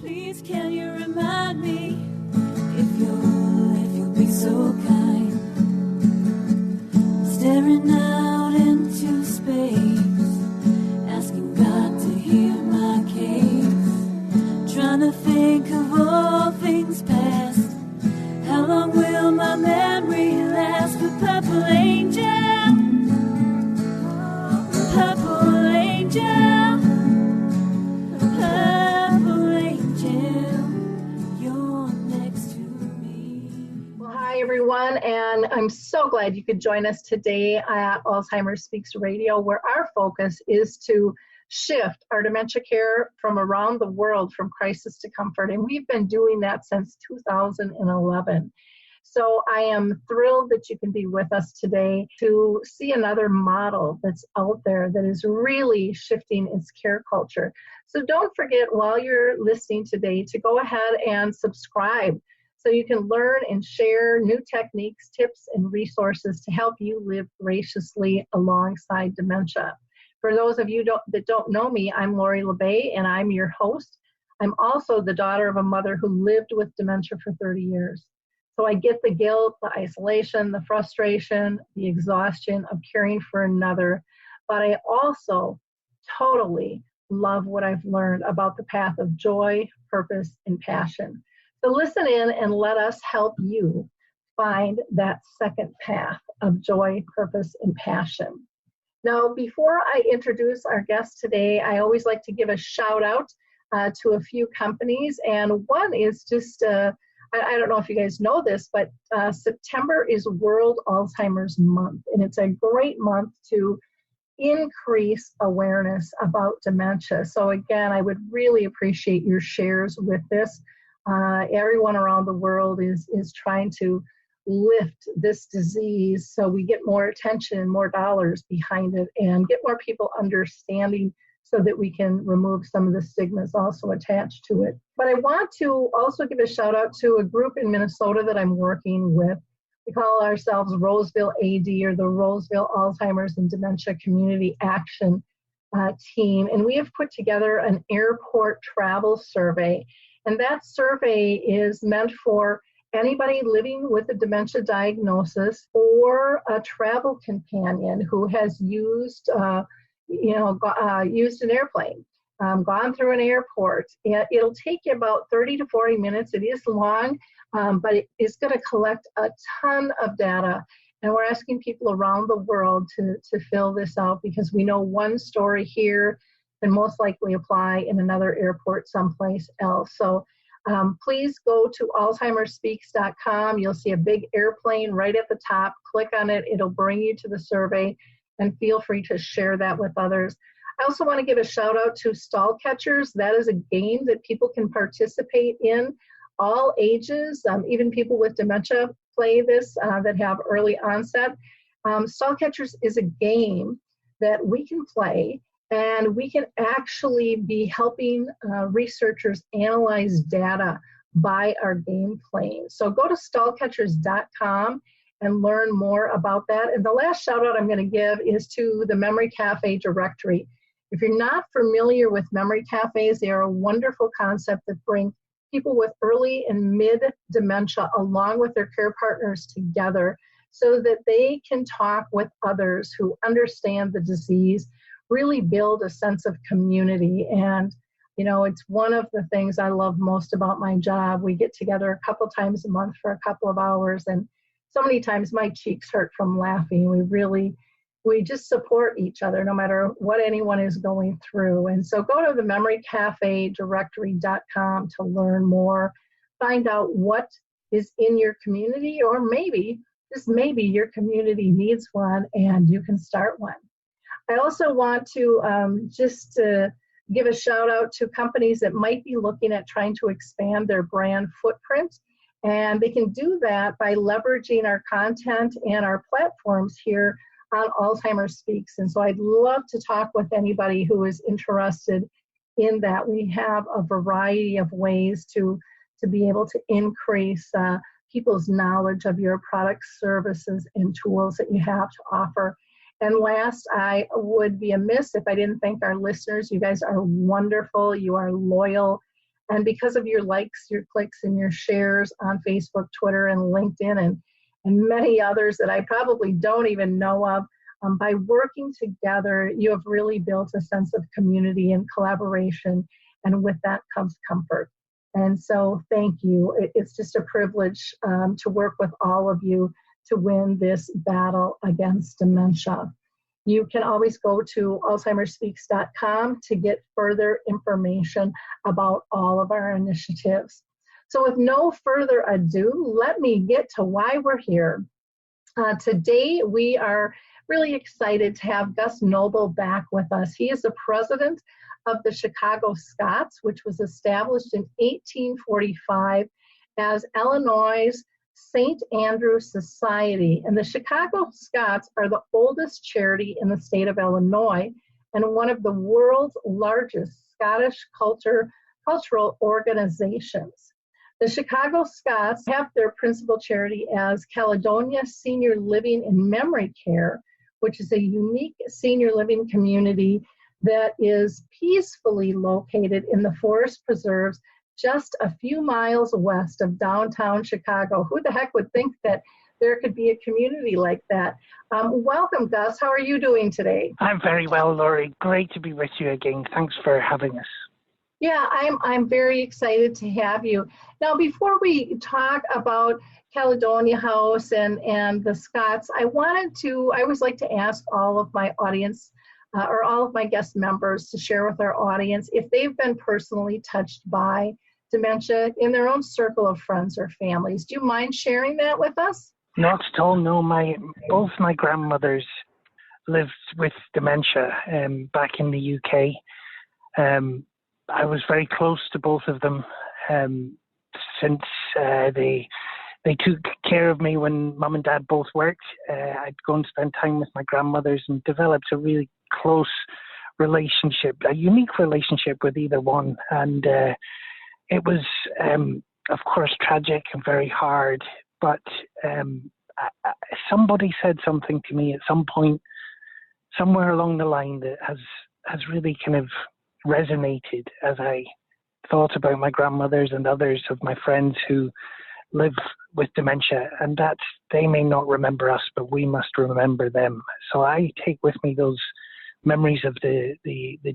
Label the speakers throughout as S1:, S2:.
S1: Please can you remind me if you'll be so kind, staring out into space, asking God to hear my case, trying to think of all things past. How long will my memory last? For purple angel, purple angel, purple angel, you're next to me.
S2: Well, hi everyone, and I'm so glad you could join us today at Alzheimer Speaks Radio, where our focus is to shift our dementia care from around the world from crisis to comfort, and we've been doing that since 2011. So I am thrilled that you can be with us today to see another model that's out there that is really shifting its care culture. So don't forget, while you're listening today, to go ahead and subscribe so you can learn and share new techniques, tips, and resources to help you live graciously alongside dementia. For those of you that don't know me, I'm Lori LeBay, and I'm your host. I'm also the daughter of a mother who lived with dementia for 30 years. So I get the guilt, the isolation, the frustration, the exhaustion of caring for another, but I also totally love what I've learned about the path of joy, purpose, and passion. So listen in and let us help you find that second path of joy, purpose, and passion. Now, before I introduce our guest today, I always like to give a shout out to a few companies, and one is just, I don't know if you guys know this, but September is World Alzheimer's Month, and it's a great month to increase awareness about dementia. So again, I would really appreciate your shares with this. Everyone around the world is trying to lift this disease so we get more attention, more dollars behind it, and get more people understanding so that we can remove some of the stigmas also attached to it. But I want to also give a shout out to a group in Minnesota that I'm working with. We call ourselves Roseville AD, or the Roseville Alzheimer's and Dementia Community Action Team. And we have put together an airport travel survey. And that survey is meant for anybody living with a dementia diagnosis or a travel companion who has used used an airplane, gone through an airport. It'll take you about 30 to 40 minutes. It is long, but it is going to collect a ton of data. And we're asking people around the world to fill this out, because we know one story here can most likely apply in another airport someplace else. So please go to alzheimerspeaks.com. You'll see a big airplane right at the top. Click on it. It'll bring you to the survey, and feel free to share that with others. I also want to give a shout out to Stall Catchers. That is a game that people can participate in, all ages, even people with dementia play this that have early onset. Stall Catchers is a game that we can play, and we can actually be helping researchers analyze data by our game playing. So go to stallcatchers.com and learn more about that. And the last shout out I'm going to give is to the Memory Cafe directory. If you're not familiar with memory cafes, they are a wonderful concept that bring people with early and mid dementia along with their care partners together so that they can talk with others who understand the disease, really build a sense of community. And it's one of the things I love most about my job. We get together a couple times a month for a couple of hours, and so many times my cheeks hurt from laughing. We just support each other no matter what anyone is going through. And so go to the memorycafedirectory.com to learn more, find out what is in your community, or maybe, just maybe, your community needs one and you can start one. I also want to give a shout out to companies that might be looking at trying to expand their brand footprint. And they can do that by leveraging our content and our platforms here on Alzheimer Speaks. And so I'd love to talk with anybody who is interested in that. We have a variety of ways to be able to increase people's knowledge of your products, services, and tools that you have to offer. And last, I would be amiss if I didn't thank our listeners. You guys are wonderful. You are loyal. And because of your likes, your clicks, and your shares on Facebook, Twitter, and LinkedIn, and many others that I probably don't even know of, by working together, you have really built a sense of community and collaboration, and with that comes comfort. And so thank you. It's just a privilege to work with all of you to win this battle against dementia. You can always go to alzheimerspeaks.com to get further information about all of our initiatives. So with no further ado, let me get to why we're here. Today, we are really excited to have Gus Noble back with us. He is the president of the Chicago Scots, which was established in 1845 as Illinois' St. Andrew's Society. And the Chicago Scots are the oldest charity in the state of Illinois and one of the world's largest Scottish cultural organizations. The Chicago Scots have their principal charity as Caledonia Senior Living and Memory Care, which is a unique senior living community that is peacefully located in the forest preserves just a few miles west of downtown Chicago. Who the heck would think that there could be a community like that? Welcome, Gus. How are you doing today?
S3: I'm very well, Laurie. Great to be with you again. Thanks for having us.
S2: Yeah, I'm very excited to have you. Now, before we talk about Caledonian House and the Scots, I always like to ask all of my audience or all of my guest members to share with our audience if they've been personally touched by dementia in their own circle of friends or families. Do you mind sharing that with us?
S3: Not at all, no. Both my grandmothers lived with dementia back in the UK. I was very close to both of them since they took care of me when Mum and Dad both worked. I'd go and spend time with my grandmothers and developed a really close relationship, a unique relationship with either one. And it was, of course, tragic and very hard. But somebody said something to me at some point, somewhere along the line, that has really kind of resonated as I thought about my grandmothers and others of my friends who live with dementia, and that they may not remember us, but we must remember them. So I take with me those memories of the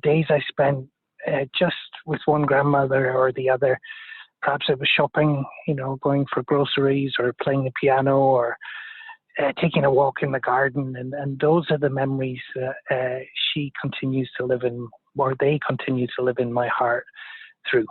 S3: days I spent just with one grandmother or the other. Perhaps it was shopping, going for groceries or playing the piano or taking a walk in the garden. And those are the memories that she continues to live in, or they continue to live in my heart through.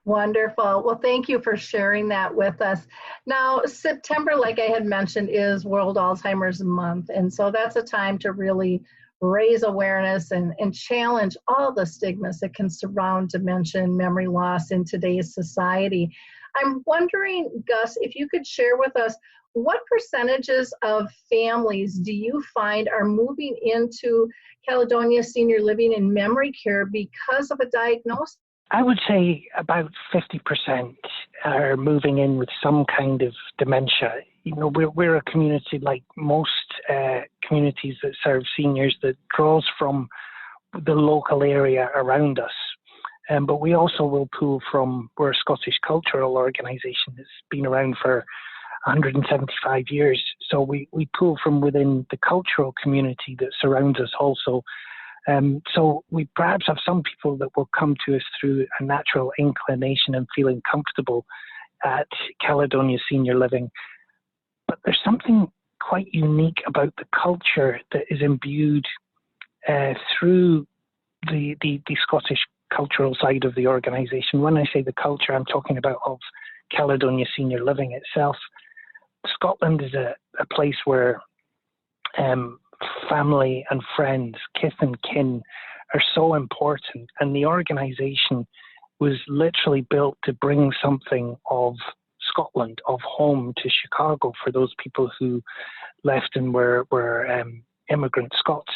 S2: Wonderful. Well, thank you for sharing that with us. Now, September, like I had mentioned, is World Alzheimer's Month. And so that's a time to really raise awareness and challenge all the stigmas that can surround dementia and memory loss in today's society. I'm wondering, Gus, if you could share with us, what percentages of families do you find are moving into Caledonia Senior Living and Memory Care because of a diagnosis?
S3: I would say about 50% are moving in with some kind of dementia. We're a community like most communities that serve seniors that draws from the local area around us. But we also will pull from, we're a Scottish cultural organisation that's been around for 175 years. So we pull from within the cultural community that surrounds us also. So we perhaps have some people that will come to us through a natural inclination and feeling comfortable at Caledonia Senior Living. But there's something quite unique about the culture that is imbued through the Scottish cultural side of the organisation. When I say the culture, I'm talking about of Caledonia Senior Living itself. Scotland is a place where family and friends, kith and kin are so important, and the organisation was literally built to bring something of Scotland, of home, to Chicago for those people who left and were immigrant Scots.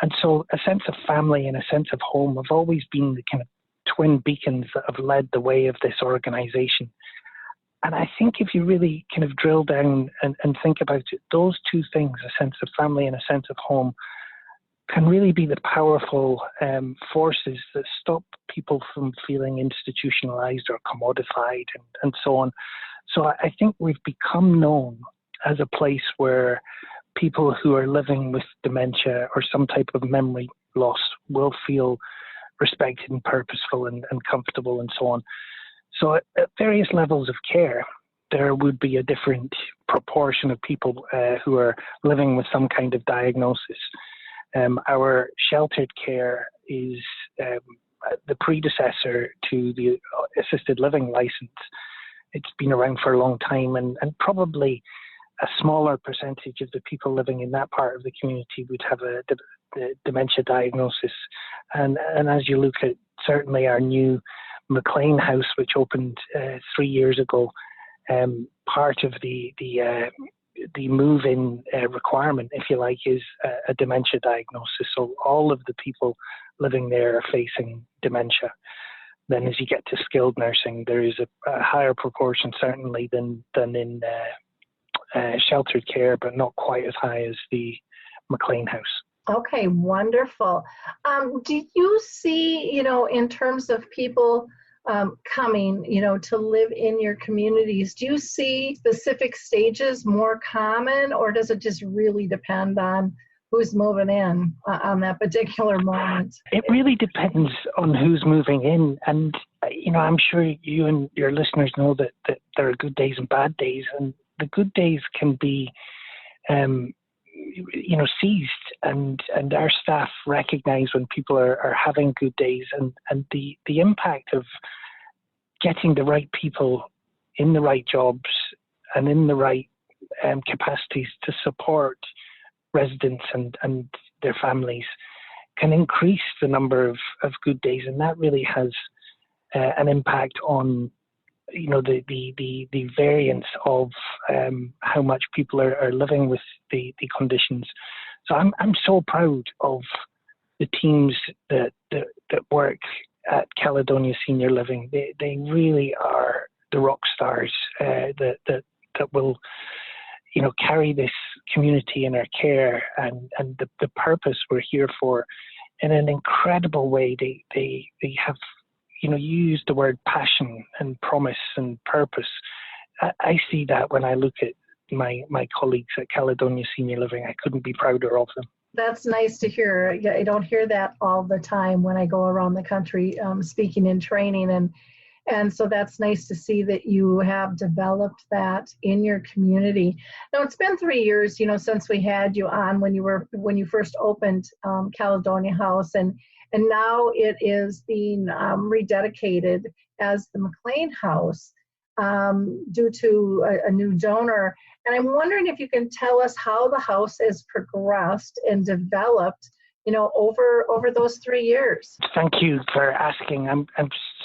S3: And so a sense of family and a sense of home have always been the kind of twin beacons that have led the way of this organisation. And I think if you really kind of drill down and think about it, those two things, a sense of family and a sense of home, can really be the powerful forces that stop people from feeling institutionalized or commodified and so on. So I think we've become known as a place where people who are living with dementia or some type of memory loss will feel respected and purposeful and comfortable and so on. So at various levels of care, there would be a different proportion of people who are living with some kind of diagnosis. Our sheltered care is the predecessor to the assisted living license. It's been around for a long time, and probably a smaller percentage of the people living in that part of the community would have a dementia diagnosis. And as you look at certainly our new MacLean House, which opened 3 years ago, part of the move-in requirement, if you like, is a dementia diagnosis. So all of the people living there are facing dementia. Then as you get to skilled nursing, there is a higher proportion certainly than in sheltered care, but not quite as high as the MacLean House.
S2: Okay, wonderful. Do you see, in terms of people coming, to live in your communities, do you see specific stages more common, or does it just really depend on who's moving in on that particular moment?
S3: It really depends on who's moving in. And, I'm sure you and your listeners know that there are good days and bad days. And the good days can be, seized. And our staff recognize when people are having good days. And the impact of getting the right people in the right jobs and in the right capacities to support residents and their families can increase the number of good days, and that really has an impact on the variance of how much people are living with the conditions. So I'm so proud of the teams that work at Caledonia Senior Living. They really are the rock stars that will carry this community in our care and the purpose we're here for in an incredible way. They have, you used the word passion and promise and purpose. I see that when I look at my colleagues at Caledonia Senior Living. I couldn't be prouder of them.
S2: That's nice to hear. I don't hear that all the time when I go around the country speaking and training, and so that's nice to see that you have developed that in your community. Now, it's been 3 years, since we had you on when you first opened Caledonia House, and now it is being rededicated as the MacLean House due to a new donor. And I'm wondering if you can tell us how the house has progressed and developed, over those 3 years.
S3: Thank you for asking. I'm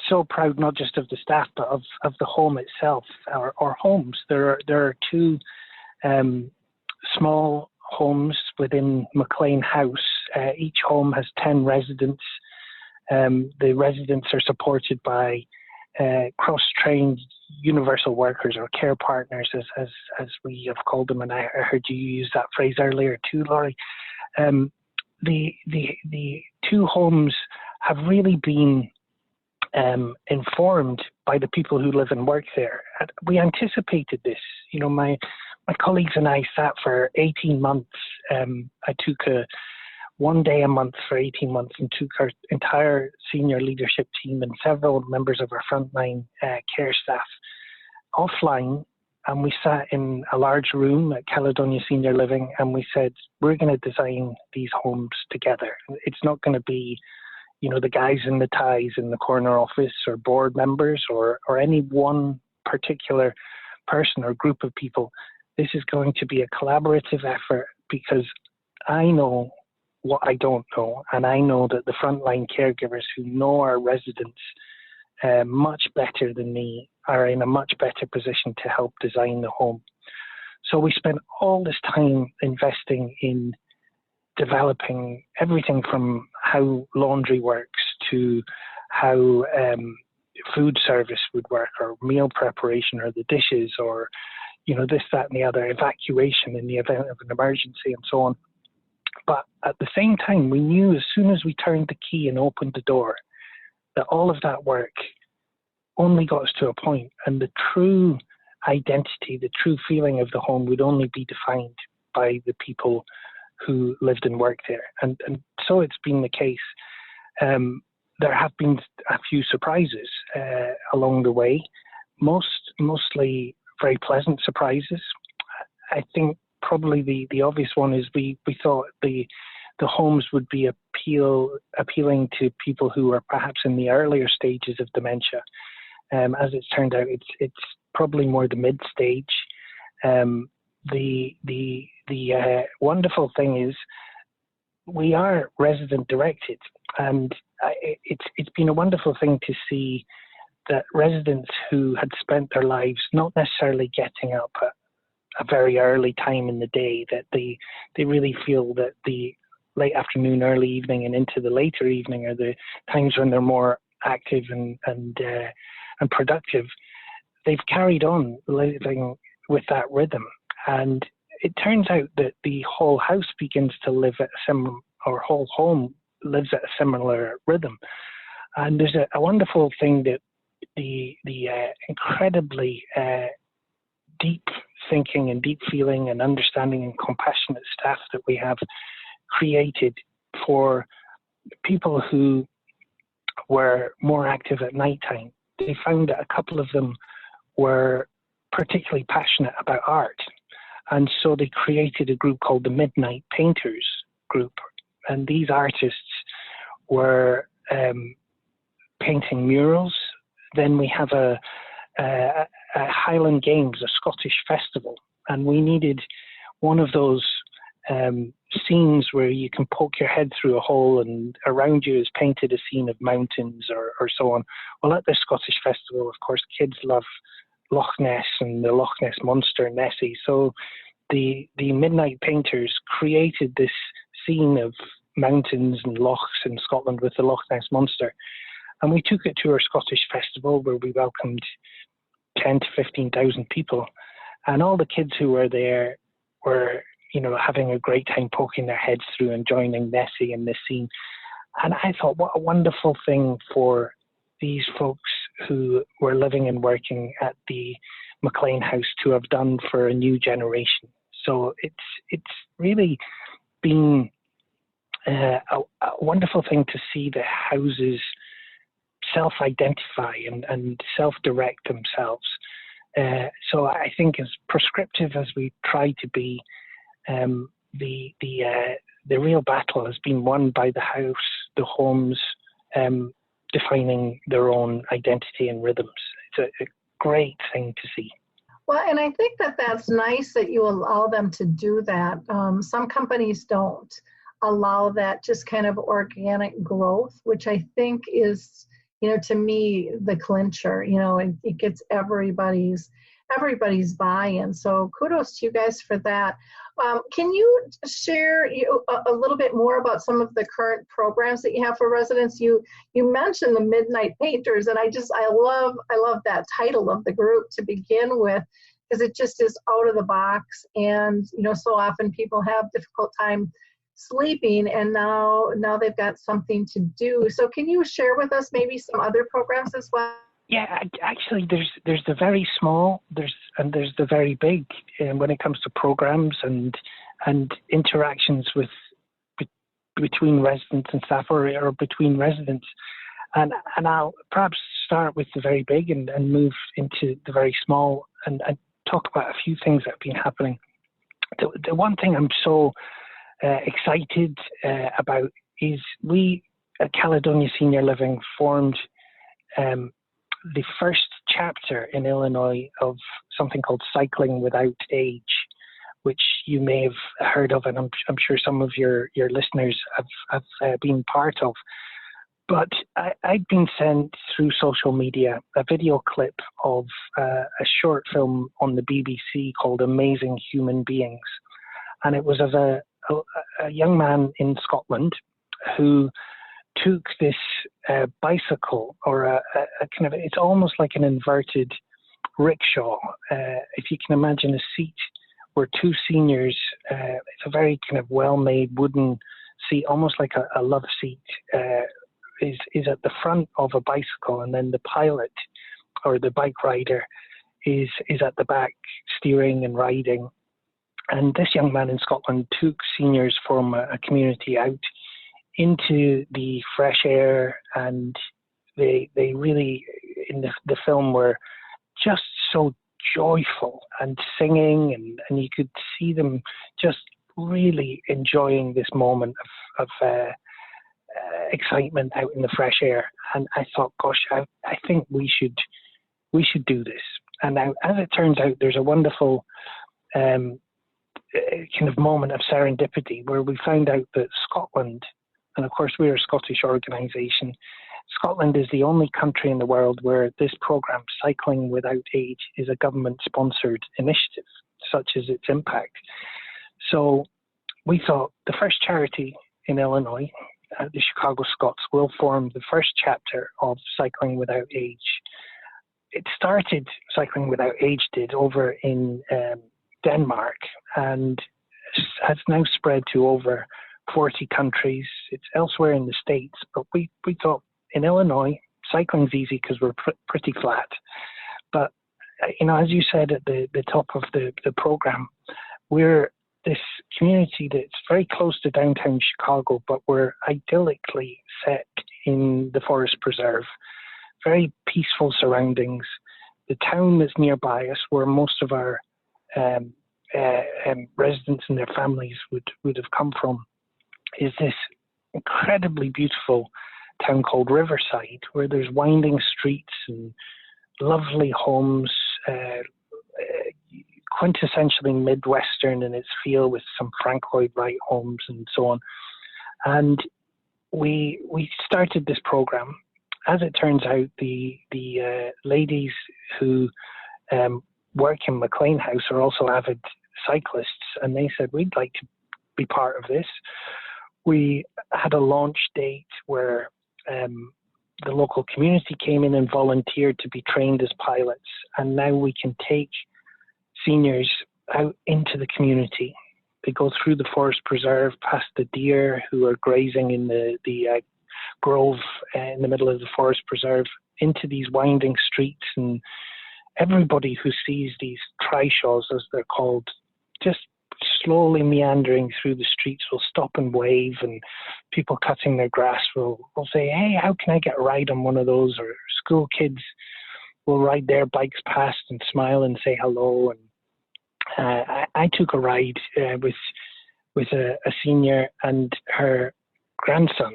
S3: so proud not just of the staff, but of the home itself, our homes. There are two small homes within MacLean House. Each home has 10 residents. The residents are supported by cross-trained universal workers or care partners, as we have called them, and I heard you use that phrase earlier too, Laurie. The two homes have really been informed by the people who live and work there. We anticipated this. My colleagues and I sat for 18 months. I took one day a month for 18 months and took our entire senior leadership team and several members of our frontline care staff offline, and we sat in a large room at Caledonia Senior Living, and we said, we're going to design these homes together. It's not going to be, the guys in the ties in the corner office or board members or any one particular person or group of people. This is going to be a collaborative effort, because I know what I don't know, and I know that the frontline caregivers who know our residents much better than me are in a much better position to help design the home. So we spent all this time investing in developing everything from how laundry works to how food service would work, or meal preparation, or the dishes, or this, that, and the other, evacuation in the event of an emergency, and so on. But at the same time, we knew as soon as we turned the key and opened the door that all of that work only got us to a point, and the true identity, the true feeling of the home would only be defined by the people who lived and worked there. And so it's been the case. There have been a few surprises along the way, mostly very pleasant surprises. I think probably the obvious one is we thought the homes would be appealing to people who are perhaps in the earlier stages of dementia. As it's turned out, it's probably more the mid stage. The wonderful thing is we are resident directed, and it's been a wonderful thing to see that residents who had spent their lives not necessarily getting up at a very early time in the day, that they really feel that the late afternoon, early evening, and into the later evening are the times when they're more active and productive. They've carried on living with that rhythm, and it turns out that the whole house begins to live at a similar, or whole home lives at a similar rhythm. And there's a wonderful thing that the incredibly deep thinking and deep feeling and understanding and compassionate staff that we have created for people who were more active at nighttime. They found that a couple of them were particularly passionate about art, and so they created a group called the Midnight Painters group, and these artists were painting murals. Then we have a Highland Games, a Scottish festival, and we needed one of those scenes where you can poke your head through a hole and around you is painted a scene of mountains or so on. Well, at the Scottish festival, of course, kids love Loch Ness and the Loch Ness Monster, Nessie. So the Midnight Painters created this scene of mountains and lochs in Scotland with the Loch Ness Monster. And we took it to our Scottish festival where we welcomed 10 to 15,000 people. And all the kids who were there were, having a great time poking their heads through and joining Nessie in this scene. And I thought, what a wonderful thing for these folks who were living and working at the MacLean House to have done for a new generation. So it's really been a wonderful thing to see the houses self-identify and self-direct themselves. So I think as prescriptive as we try to be, the real battle has been won by the house, the homes, defining their own identity and rhythms. It's a great thing to see.
S2: Well, and I think that's nice that you allow them to do that. Some companies don't allow that just kind of organic growth, which I think is, to me, the clincher. It gets everybody's buy-in. So kudos to you guys for that. Can you share a little bit more about some of the current programs that you have for residents? You mentioned the Midnight Painters, and I love that title of the group to begin with, because it just is out of the box. And so often people have difficult time sleeping, and now they've got something to do. So can you share with us maybe some other programs as well?
S3: Yeah, actually, there's the very small, there's the very big when it comes to programs and interactions between residents and staff or between residents. And I'll perhaps start with the very big and move into the very small and talk about a few things that have been happening. The one thing I'm so excited about is we at Caledonia Senior Living formed the first chapter in Illinois of something called Cycling Without Age, which you may have heard of, and I'm sure some of your listeners have been part of. But I'd been sent through social media a video clip of a short film on the BBC called Amazing Human Beings. And it was of a young man in Scotland who took this bicycle, or a kind of, it's almost like an inverted rickshaw. If you can imagine a seat where two seniors It's a very kind of well-made wooden seat, almost like a love seat, is at the front of a bicycle, and then the pilot or the bike rider is at the back steering and riding. And this young man in Scotland took seniors from a community out into the fresh air, and they really, in the film, were just so joyful and singing, and you could see them just really enjoying this moment of excitement out in the fresh air. And I thought, gosh, I think we should do this. And now, as it turns out, there's a wonderful kind of moment of serendipity where we found out that Scotland, and of course we're a Scottish organisation, Scotland is the only country in the world where this programme, Cycling Without Age, is a government-sponsored initiative, such as its impact. So we thought the first charity in Illinois, the Chicago Scots, will form the first chapter of Cycling Without Age. It started, Cycling Without Age did, over in Denmark, and has now spread to over 40 countries. It's elsewhere in the States, but we thought in Illinois, cycling's easy because we're pretty flat. But, as you said at the top of the program, we're this community that's very close to downtown Chicago, but we're idyllically set in the Forest Preserve. Very peaceful surroundings. The town that's nearby us, where most of our residents and their families would have come from, is this incredibly beautiful town called Riverside, where there's winding streets and lovely homes, quintessentially Midwestern in its feel, with some Frank Lloyd Wright homes and so on. And we started this program. As it turns out, the ladies who work in MacLean House are also avid cyclists, and they said, we'd like to be part of this. We had a launch date where the local community came in and volunteered to be trained as pilots, and now we can take seniors out into the community. They go through the Forest Preserve, past the deer who are grazing in the grove in the middle of the Forest Preserve, into these winding streets, and everybody who sees these trishaws, as they're called, just slowly meandering through the streets will stop and wave, and people cutting their grass will say, hey, how can I get a ride on one of those? Or school kids will ride their bikes past and smile and say hello. And I took a ride with a senior and her grandson,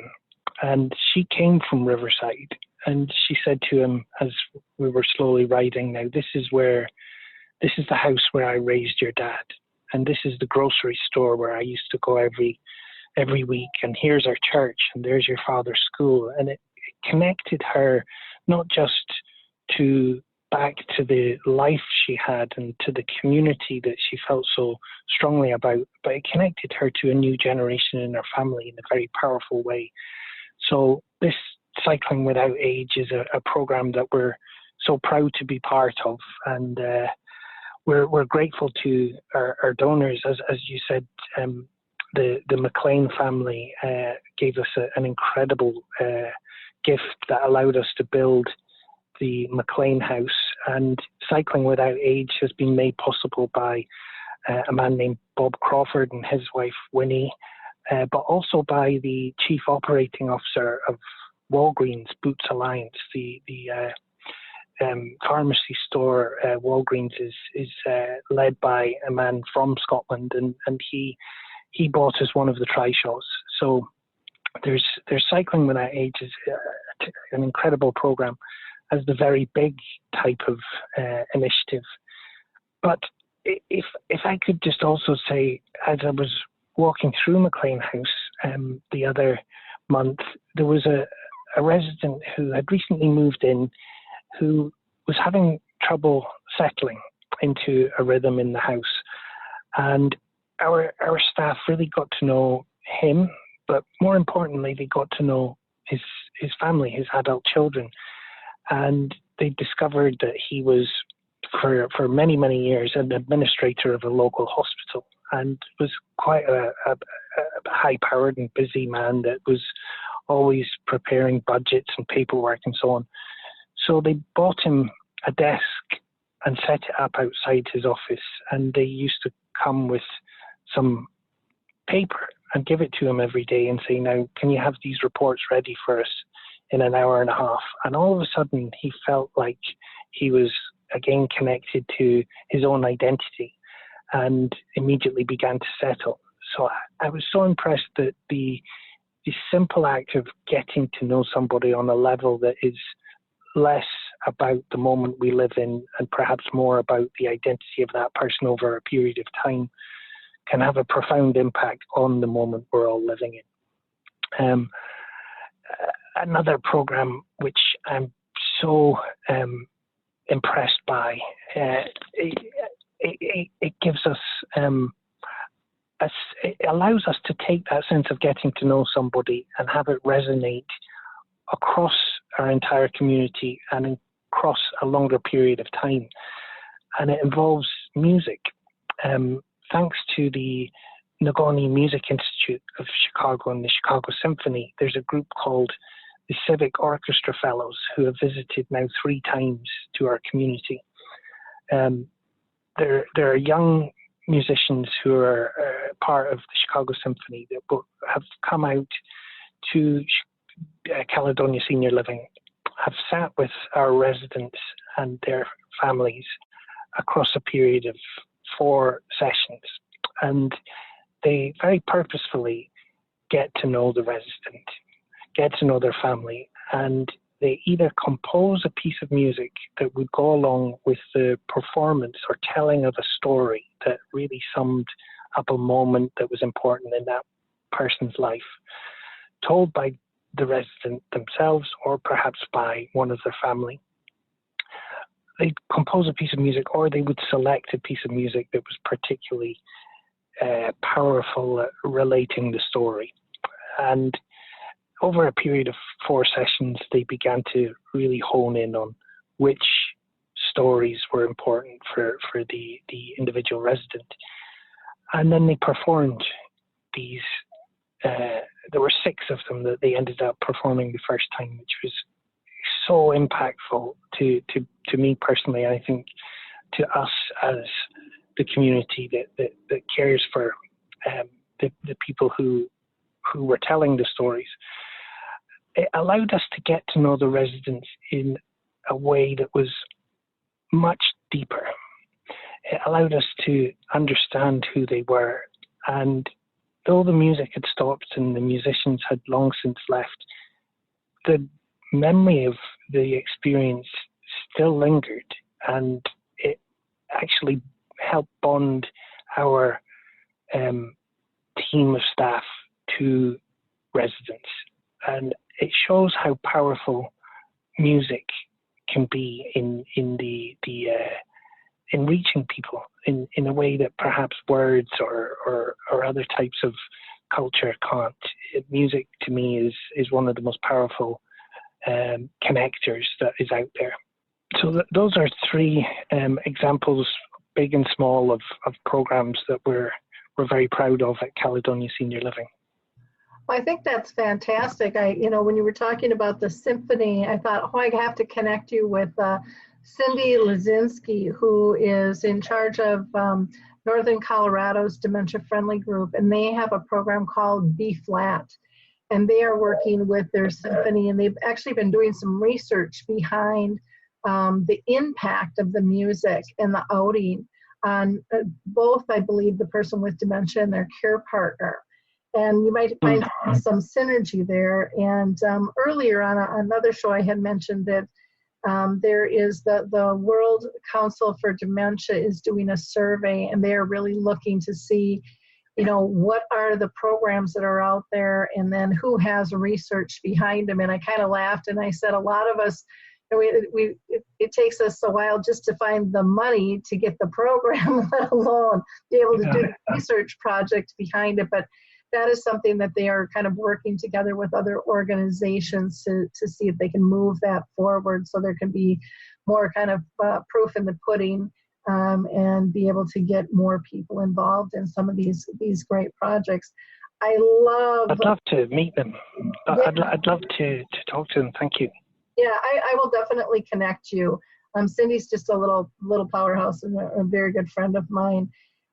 S3: and she came from Riverside, and she said to him as we were slowly riding, now this is the house where I raised your dad, and this is the grocery store where I used to go every week, and here's our church, and there's your father's school. And it connected her not just back to the life she had and to the community that she felt so strongly about, but it connected her to a new generation in her family in a very powerful way. So this Cycling Without Age is a program that we're so proud to be part of, and we're grateful to our donors. As you said, the MacLean family gave us an incredible gift that allowed us to build the MacLean House, and Cycling Without Age has been made possible by a man named Bob Crawford and his wife Winnie, but also by the Chief Operating Officer of Walgreens Boots Alliance. The pharmacy store Walgreens is led by a man from Scotland, and he bought us one of the trishaws. So there's Cycling Without Age is an incredible program as the very big type of initiative. But if I could just also say, as I was walking through MacLean House the other month, there was a resident who had recently moved in who was having trouble settling into a rhythm in the house. And our staff really got to know him, but more importantly, they got to know his family, his adult children. And they discovered that he was, for many, many years, an administrator of a local hospital. and was quite a high-powered and busy man that was always preparing budgets and paperwork and so on. So they bought him a desk and set it up outside his office, and they used to come with some paper and give it to him every day and say, now, can you have these reports ready for us in an hour and a half? And all of a sudden, he felt like he was again connected to his own identity and immediately began to settle. So I was so impressed that the simple act of getting to know somebody on a level that is less about the moment we live in and perhaps more about the identity of that person over a period of time can have a profound impact on the moment we're all living in. Another program which I'm so impressed by, it gives us, it allows us to take that sense of getting to know somebody and have it resonate across our entire community and across a longer period of time. And it involves music. Thanks to the Nagoni Music Institute of Chicago and the Chicago Symphony, there's a group called the Civic Orchestra Fellows who have visited now 3 times to our community. There are young musicians who are part of the Chicago Symphony that have come out to Caledonia Senior Living, have sat with our residents and their families across a period of 4 sessions, and they very purposefully get to know the resident, get to know their family, and they either compose a piece of music that would go along with the performance or telling of a story that really summed up a moment that was important in that person's life, told by the resident themselves or perhaps by one of their family. They'd compose a piece of music, or they would select a piece of music that was particularly powerful at relating the story. And over a period of 4 sessions, they began to really hone in on which stories were important for the individual resident. And then they performed these. There were 6 of them that they ended up performing the first time, which was so impactful to me personally, and I think to us as the community that cares for the people who were telling the stories. It allowed us to get to know the residents in a way that was much deeper. It allowed us to understand who they were, and though the music had stopped and the musicians had long since left, the memory of the experience still lingered, and it actually helped bond our team of staff to residents. And it shows how powerful music can be in reaching people in a way that perhaps words or other types of culture can't. Music to me is one of the most powerful connectors that is out there. So those are 3 examples, big and small, of programs that we're very proud of at Caledonia Senior Living.
S2: Well, I think that's fantastic. When you were talking about the symphony, I thought, I have to connect you with Cindy Lazinski, who is in charge of Northern Colorado's Dementia Friendly Group, and they have a program called B Flat, and they are working with their symphony, and they've actually been doing some research behind the impact of the music and the outing on both, I believe, the person with dementia and their care partner. And you might find some synergy there. And earlier on another show, I had mentioned that there is the World Council for Dementia is doing a survey, and they are really looking to see, what are the programs that are out there, and then who has research behind them. And I kind of laughed and I said, a lot of us, it takes us a while just to find the money to get the program, let alone be able to do the research project behind it. But that is something that they are kind of working together with other organizations to see if they can move that forward, so there can be more kind of proof in the pudding and be able to get more people involved in some of these great projects. I'd
S3: love to meet them.
S2: Yeah.
S3: I'd love to talk to them. Thank you.
S2: Yeah, I will definitely connect you. Cindy's just a little powerhouse and a very good friend of mine.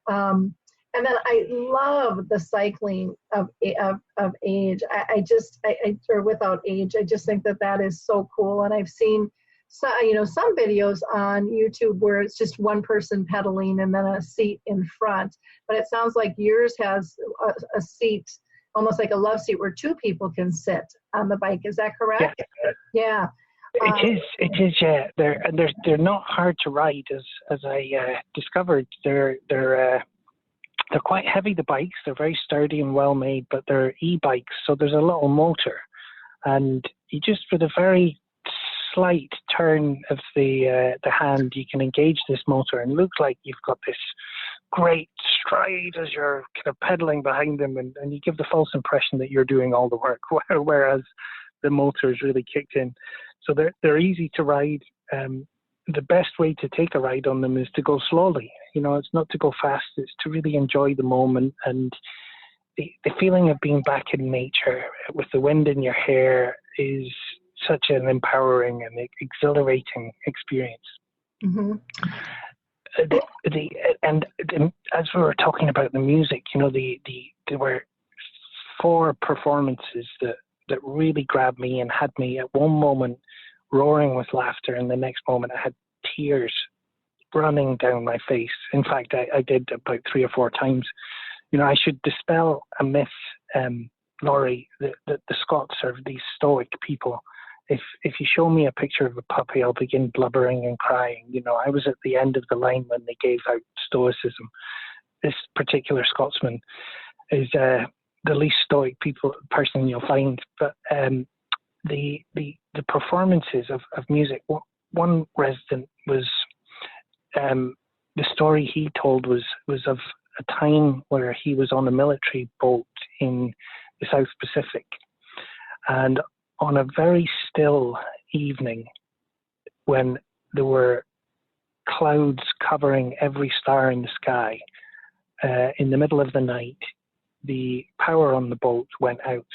S2: And then I love the cycling of age. Or without age. I just think that is so cool. And I've seen some videos on YouTube where it's just one person pedaling and then a seat in front. But it sounds like yours has a seat, almost like a love seat, where two people can sit on the bike. Is that correct? Yeah.
S3: It is. Yeah. They're not hard to ride, as I discovered. They're quite heavy, the bikes. They're very sturdy and well made, but they're e-bikes, so there's a little motor, and you just, with a very slight turn of the hand, you can engage this motor, and it looks like you've got this great stride as you're kind of pedaling behind them, and you give the false impression that you're doing all the work, whereas the motor is really kicked in. So they're easy to ride. The best way to take a ride on them is to go slowly. It's not to go fast. It's to really enjoy the moment, and the feeling of being back in nature with the wind in your hair is such an empowering and exhilarating experience. Mm-hmm. And as we were talking about the music, there were 4 performances that really grabbed me and had me at one moment roaring with laughter, and the next moment I had tears running down my face. In fact, I did about 3 or 4 times. I should dispel a myth, Laurie, that the Scots are these stoic people. If you show me a picture of a puppy, I'll begin blubbering and crying. I was at the end of the line when they gave out stoicism. This particular Scotsman is the least stoic person you'll find. But the performances of music. One resident was the story he told was of a time where he was on a military boat in the South Pacific, and on a very still evening, when there were clouds covering every star in the sky, in the middle of the night, the power on the boat went out.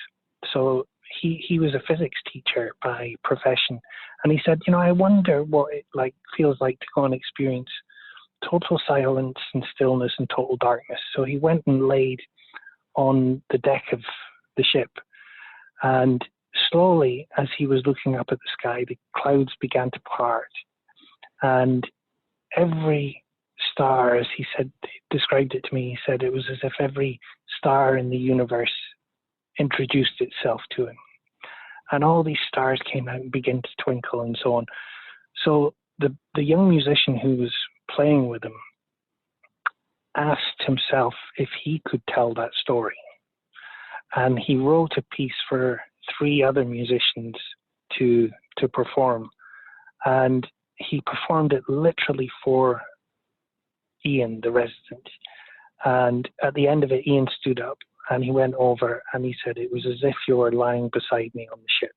S3: So he was a physics teacher by profession, and he said, I wonder what it feels like to go and experience total silence and stillness and total darkness. So he went and laid on the deck of the ship, and slowly, as he was looking up at the sky, the clouds began to part, and every star, as he described it to me, he said it was as if every star in the universe introduced itself to him, and all these stars came out and began to twinkle and so on. So the young musician who was playing with him asked himself if he could tell that story, and he wrote a piece for 3 other musicians to perform, and he performed it literally for Ian, the resident. And at the end of it, Ian stood up and he went over and he said, it was as if you were lying beside me on the ship.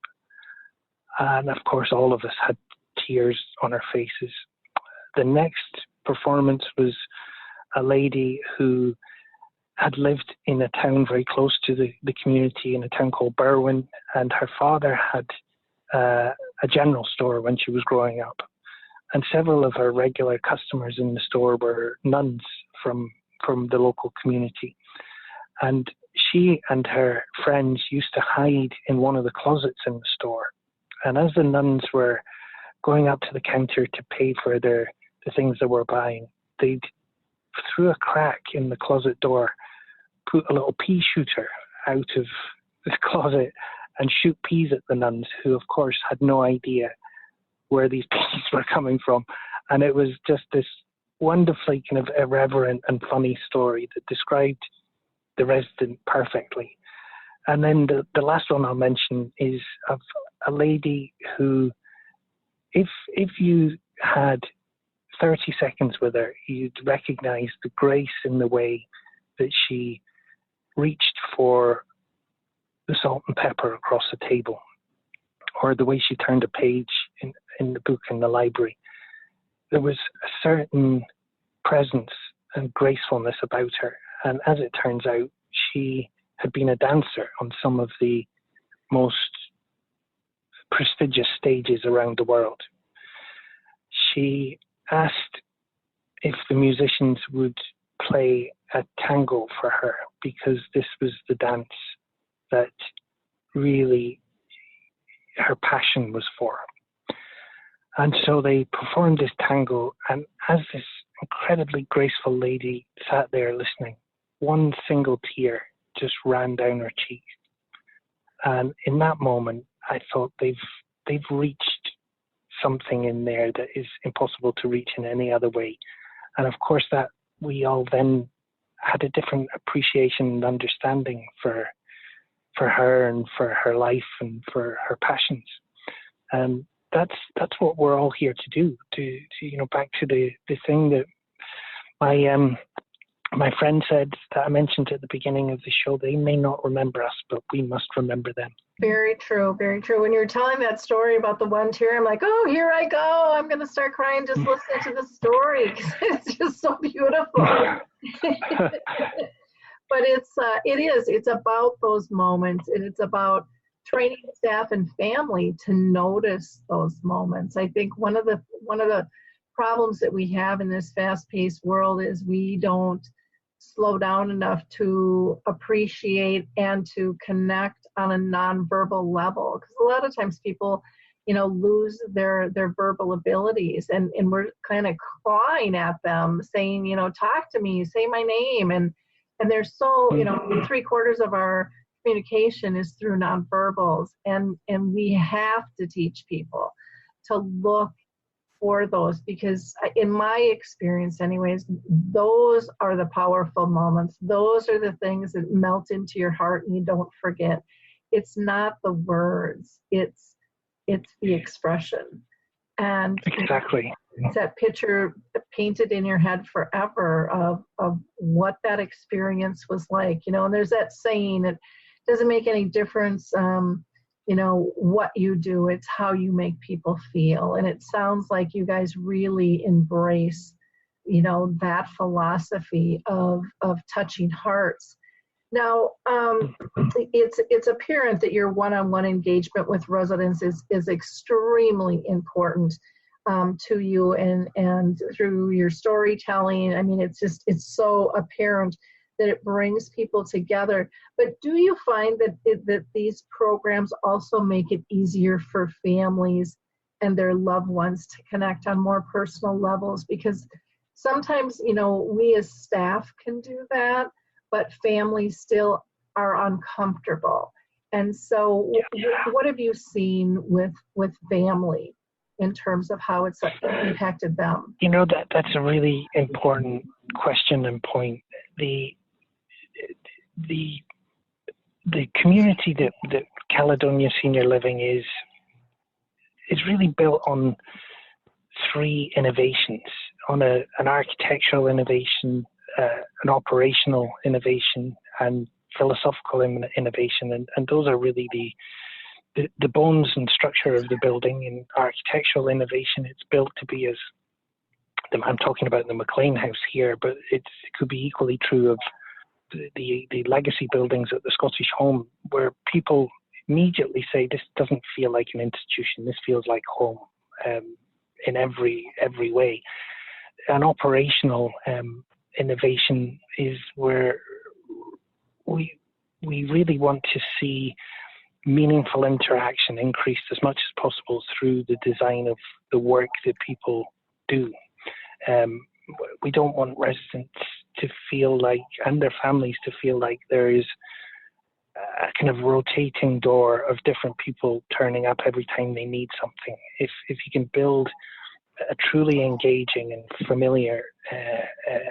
S3: And of course, all of us had tears on our faces. The next performance was a lady who had lived in a town very close to the community, in a town called Berwyn, and her father had a general store when she was growing up. And several of her regular customers in the store were nuns from the local community. And she and her friends used to hide in one of the closets in the store. And as the nuns were going up to the counter to pay for the things they were buying, they'd, through a crack in the closet door, put a little pea shooter out of the closet and shoot peas at the nuns, who of course had no idea where these peas were coming from. And it was just this wonderfully kind of irreverent and funny story that described the resident perfectly. And then the last one I'll mention is of a lady who, if you had 30 seconds with her, you'd recognize the grace in the way that she reached for the salt and pepper across the table, or the way she turned a page in the book in the library. There was a certain presence and gracefulness about her. And as it turns out, she had been a dancer on some of the most prestigious stages around the world. She asked if the musicians would play a tango for her, because this was the dance that really her passion was for. And so they performed this tango, and as this incredibly graceful lady sat there listening, one single tear just ran down her cheek. And in that moment, I thought they've reached something in there that is impossible to reach in any other way. And of course, that we all then had a different appreciation and understanding for her and for her life and for her passions. And that's what we're all here to do. To back to the thing that my friend said that I mentioned at the beginning of the show. They may not remember us, but we must remember them.
S2: Very true, very true. When you're telling that story about the one tear, I'm like, oh, here I go. I'm going to start crying just listening to the story, because it's just so beautiful. But it's about those moments, and it's about training staff and family to notice those moments. I think one of the problems that we have in this fast-paced world is we don't slow down enough to appreciate and to connect on a nonverbal level. Because a lot of times people, lose their verbal abilities, and we're kind of clawing at them, saying, talk to me, say my name, and they're so, 3/4 of our communication is through nonverbals, and we have to teach people to look for those, because in my experience anyways, those are the powerful moments. Those are the things that melt into your heart and you don't forget. It's not the words, it's the expression. And
S3: exactly,
S2: it's that picture painted in your head forever of what that experience was like, and there's that saying, it doesn't make any difference what you do, it's how you make people feel. And it sounds like you guys really embrace that philosophy of touching hearts. Now, it's apparent that your one-on-one engagement with residents is extremely important to you, and through your storytelling. I mean, it's so apparent that it brings people together. But do you find that these programs also make it easier for families and their loved ones to connect on more personal levels? Because sometimes, we as staff can do that, but families still are uncomfortable. And so what have you seen with family in terms of how it's impacted them?
S3: That's a really important question and point. The community that Caledonia Senior Living is really built on three innovations: on an architectural innovation, an operational innovation, and philosophical innovation. And those are really the bones and structure of the building. In architectural innovation, it's built to be I'm talking about the MacLean House here, but it could be equally true of the legacy buildings at the Scottish Home, where people immediately say, this doesn't feel like an institution, this feels like home, in every way. An operational innovation is where we really want to see meaningful interaction increased as much as possible through the design of the work that people do. We don't want residents to feel like, and their families to feel like, there is a kind of rotating door of different people turning up every time they need something. If you can build a truly engaging and familiar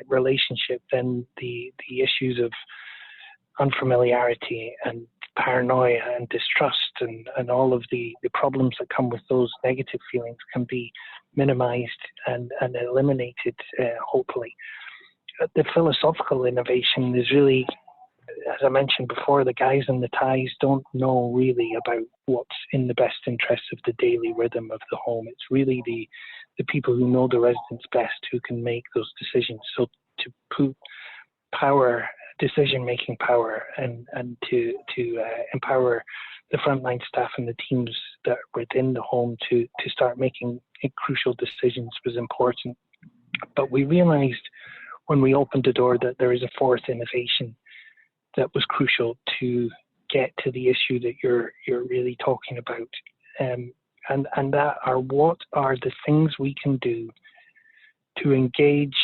S3: relationship, then the issues of unfamiliarity and paranoia and distrust and all of the problems that come with those negative feelings can be minimized and eliminated, hopefully. The philosophical innovation is really, as I mentioned before, the guys and the ties don't know really about what's in the best interest of the daily rhythm of the home. It's really the people who know the residents best who can make those decisions. So to put power, decision-making power, and to empower the frontline staff and the teams that are within the home to start making crucial decisions was important. But we realized when we opened the door that there is a fourth innovation that was crucial to get to the issue that you're really talking about. And that are, what are the things we can do to engage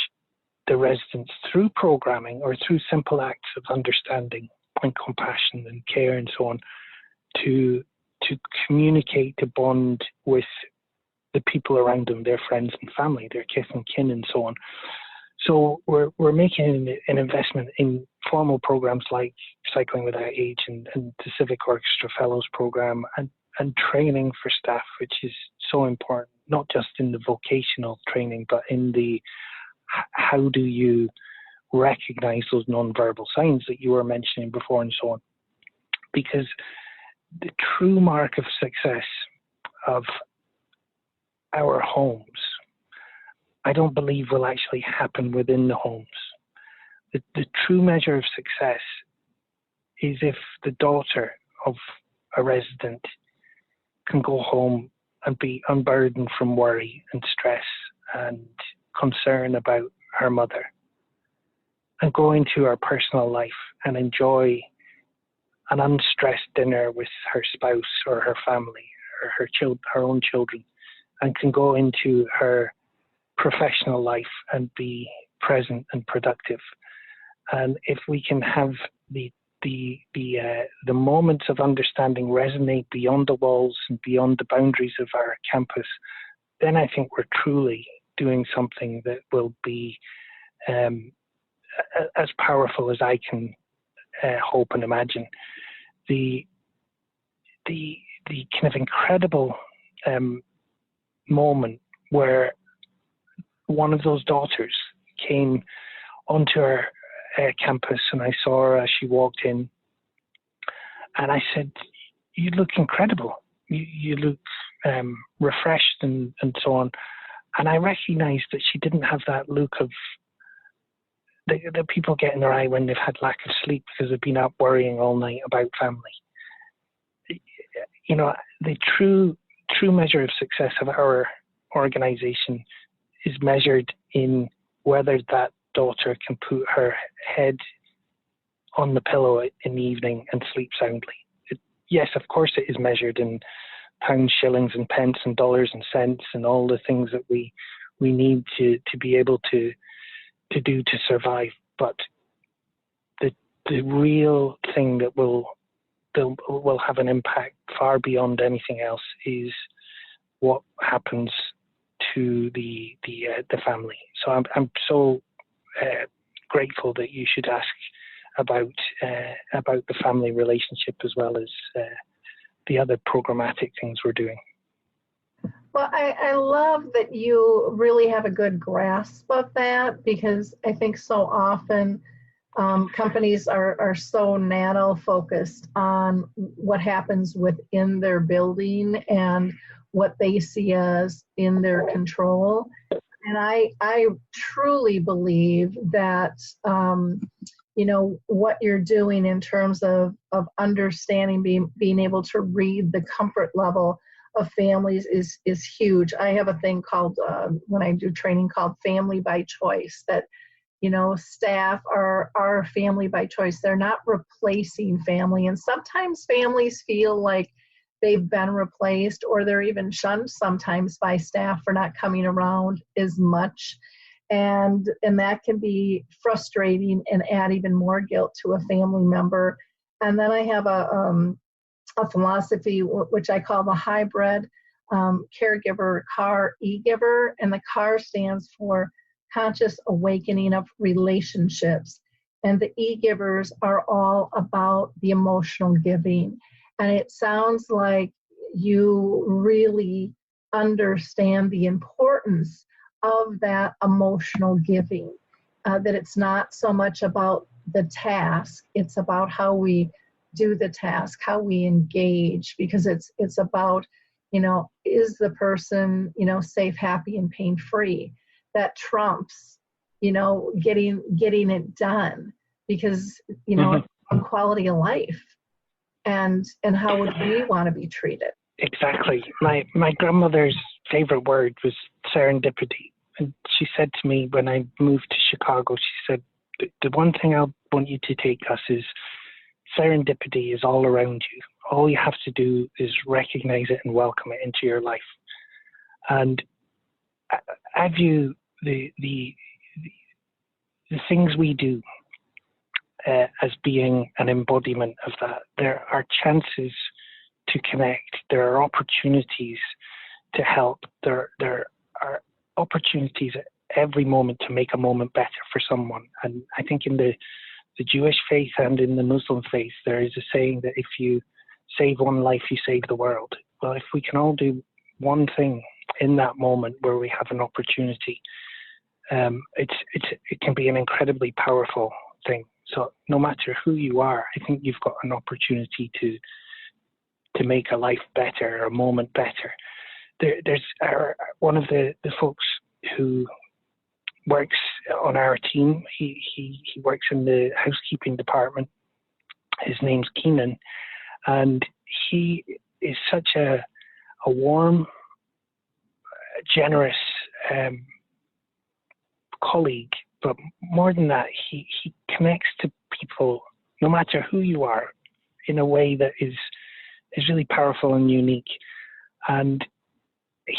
S3: the residents through programming or through simple acts of understanding and compassion and care and so on, to communicate, to bond with the people around them, their friends and family, their kith and kin and so on. So we're making an investment in formal programs like Cycling Without Age and the Civic Orchestra Fellows program, and training for staff, which is so important, not just in the vocational training, but in the how do you recognize those nonverbal signs that you were mentioning before and so on. Because the true mark of success of our homes, I don't believe will actually happen within the homes. The true measure of success is if the daughter of a resident can go home and be unburdened from worry and stress and concern about her mother, and go into her personal life and enjoy an unstressed dinner with her spouse or her family or her own children, and can go into her professional life and be present and productive. And if we can have the moments of understanding resonate beyond the walls and beyond the boundaries of our campus, then I think we're truly doing something that will be as powerful as I can hope and imagine. The kind of incredible moment where one of those daughters came onto our campus, and I saw her as she walked in, and I said, "You look incredible. You look refreshed and so on." And I recognized that she didn't have that look of the people get in their eye when they've had lack of sleep because they've been up worrying all night about family. You know, the true measure of success of our organization is measured in whether that daughter can put her head on the pillow in the evening and sleep soundly. Yes, of course it is measured in pounds, shillings and pence and dollars and cents and all the things that we need to be able to do to survive. But the real thing that will have an impact far beyond anything else is what happens to the family. So I'm so grateful that you should ask about the family relationship as well as the other programmatic things we're doing.
S2: Well, I love that you really have a good grasp of that, because I think so often companies are so nano focused on what happens within their building and what they see as in their control. And I truly believe that, what you're doing in terms of understanding, being able to read the comfort level of families is huge. I have a thing called, when I do training, called family by choice, that, staff are family by choice. They're not replacing family. And sometimes families feel like they've been replaced, or they're even shunned sometimes by staff for not coming around as much. And that can be frustrating and add even more guilt to a family member. And then I have a philosophy which I call the Hybrid Caregiver CAR Egiver, and the CAR stands for Conscious Awakening of Relationships. And the e-givers are all about the emotional giving. And it sounds like you really understand the importance of that emotional giving, that it's not so much about the task, it's about how we do the task, how we engage, because it's about is the person, safe, happy, and pain-free? That trumps, getting it done, because, it's on quality of life. And how would we want to be treated?
S3: Exactly. My grandmother's favorite word was serendipity. And she said to me when I moved to Chicago, she said, the one thing I want you to take, Gus, is serendipity is all around you. All you have to do is recognize it and welcome it into your life. And I view the things we do as being an embodiment of that. There are chances to connect. There are opportunities to help. There are opportunities at every moment to make a moment better for someone. And I think in the Jewish faith and in the Muslim faith, there is a saying that if you save one life, you save the world. Well, if we can all do one thing in that moment where we have an opportunity, it can be an incredibly powerful thing. So no matter who you are, I think you've got an opportunity to make a life better, a moment better. There's one of the folks who works on our team. He works in the housekeeping department. His name's Keenan, and he is such a warm, generous colleague. But more than that, he connects to people, no matter who you are, in a way that is really powerful and unique. And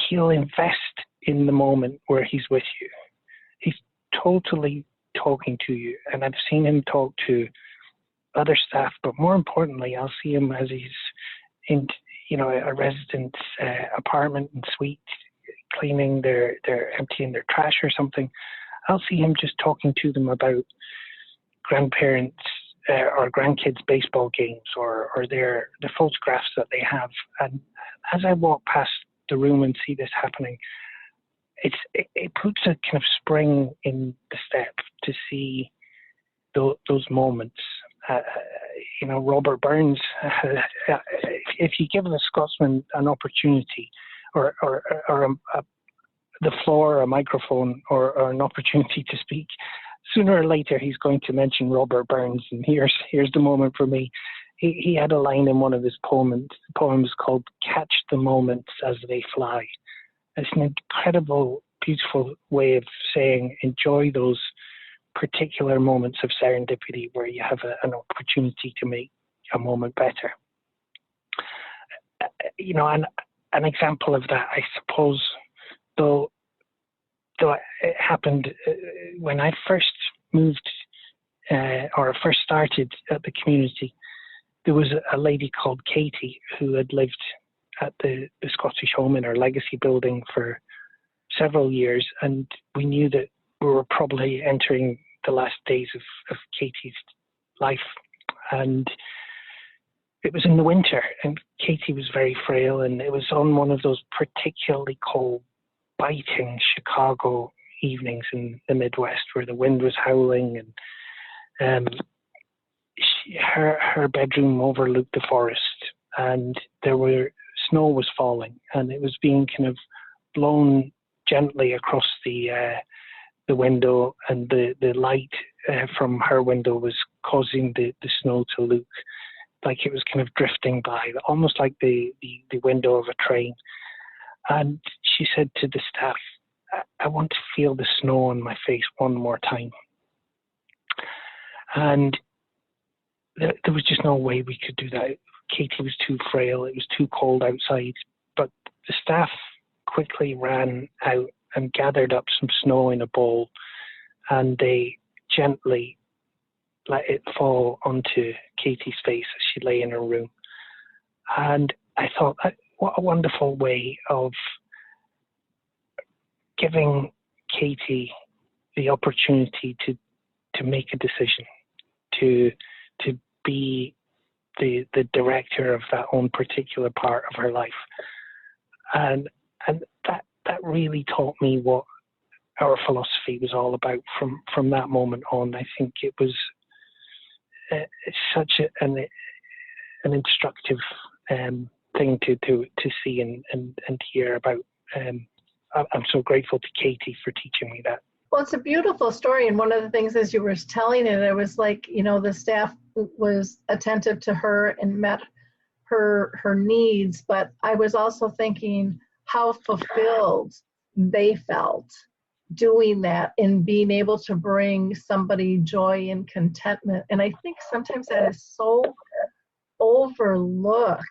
S3: he'll invest in the moment where he's with you. He's totally talking to you. And I've seen him talk to other staff, but more importantly, I'll see him as he's in, a resident's apartment and suite, cleaning they're emptying their trash or something. I'll see him just talking to them about grandparents or grandkids' baseball games or the photographs that they have. And as I walk past the room and see this happening, it puts a kind of spring in the step to see those moments. Robert Burns, if you give a Scotsman an opportunity or the floor, a microphone, or an opportunity to speak, sooner or later he's going to mention Robert Burns. And here's the moment for me. He had a line in one of his poems called "Catch the Moments as They Fly." It's an incredible, beautiful way of saying enjoy those particular moments of serendipity where you have an opportunity to make a moment better. And an example of that, I suppose, though it happened when I first moved or first started at the community, there was a lady called Katie who had lived at the Scottish Home in our legacy building for several years, and we knew that we were probably entering the last days of Katie's life. And it was in the winter, and Katie was very frail, and it was on one of those particularly cold, biting Chicago evenings in the Midwest where the wind was howling, and her bedroom overlooked the forest, and snow was falling, and it was being kind of blown gently across the window, and the light from her window was causing the snow to look like it was kind of drifting by, almost like the window of a train. And she said to the staff, I want to feel the snow on my face one more time. And there was just no way we could do that. Katie was too frail. It was too cold outside. But the staff quickly ran out and gathered up some snow in a bowl, and they gently let it fall onto Katie's face as she lay in her room. And I thought, what a wonderful way of giving Katie the opportunity to make a decision, to be the director of that own particular part of her life. And that really taught me what our philosophy was all about from that moment on. I think it was such an instructive thing to see and hear about. I'm so grateful to Katie for teaching me that.
S2: Well, it's a beautiful story. And one of the things as you were telling it, it was like, the staff was attentive to her and met her needs. But I was also thinking how fulfilled they felt doing that and being able to bring somebody joy and contentment. And I think sometimes that is so overlooked,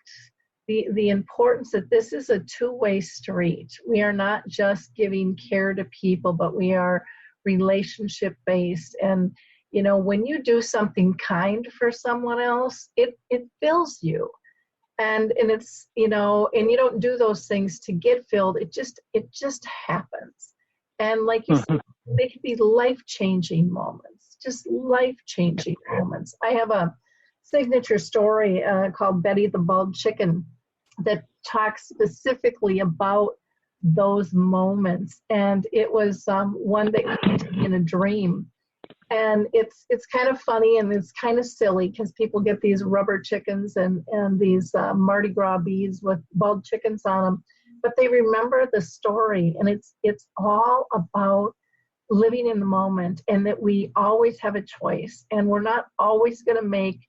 S2: the importance that this is a two-way street. We are not just giving care to people, but we are relationship-based. And, when you do something kind for someone else, it fills you. And it's, and you don't do those things to get filled. It just happens. And like you said, they can be life-changing moments, just life-changing moments. I have a signature story called Betty the Bald Chicken that talks specifically about those moments. And it was one that came to me in a dream. And it's kind of funny and it's kind of silly because people get these rubber chickens and these Mardi Gras beads with bald chickens on them. But they remember the story, and it's all about living in the moment, and that we always have a choice, and we're not always going to make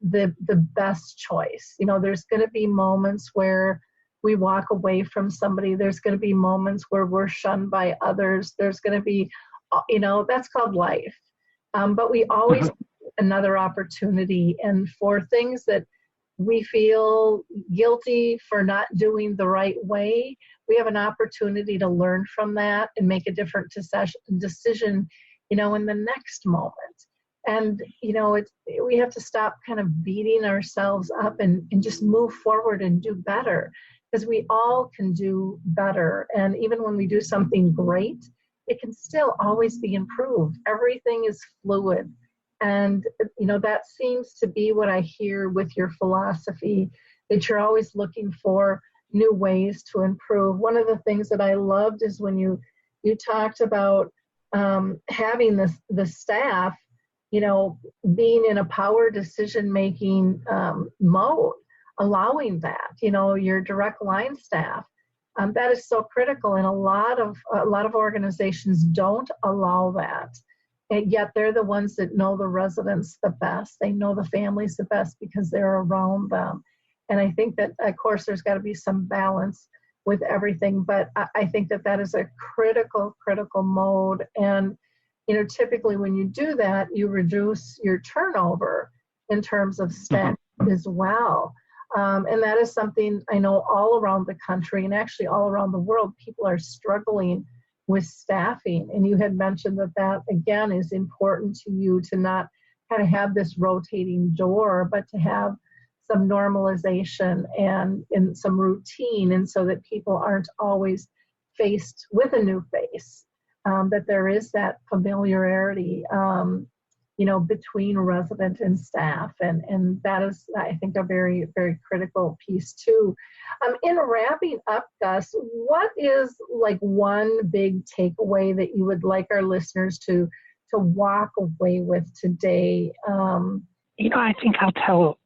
S2: the best choice. There's going to be moments where we walk away from somebody. There's going to be moments where we're shunned by others. There's going to be, that's called life. But we always have another opportunity, and for things that we feel guilty for not doing the right way, we have an opportunity to learn from that and make a different decision, in the next moment. And, we have to stop kind of beating ourselves up and just move forward and do better, because we all can do better. And even when we do something great, it can still always be improved. Everything is fluid. And, that seems to be what I hear with your philosophy, that you're always looking for new ways to improve. One of the things that I loved is when you talked about having the staff, being in a power decision-making mode, allowing that, your direct line staff. That is so critical, and a lot of organizations don't allow that. And yet they're the ones that know the residents the best. They know the families the best because they're around them. And I think that, of course, there's got to be some balance with everything, but I think that is a critical mode. And, typically when you do that, you reduce your turnover in terms of staff as well. And that is something I know all around the country, and actually all around the world, people are struggling with staffing. And you had mentioned that again is important to you, to not kind of have this rotating door, but to have some normalization and some routine, and so that people aren't always faced with a new face, that there is that familiarity, between resident and staff. And that is, I think, a very, very critical piece too. In wrapping up, Gus, what is like one big takeaway that you would like our listeners to walk away with today?
S3: I think I'll tell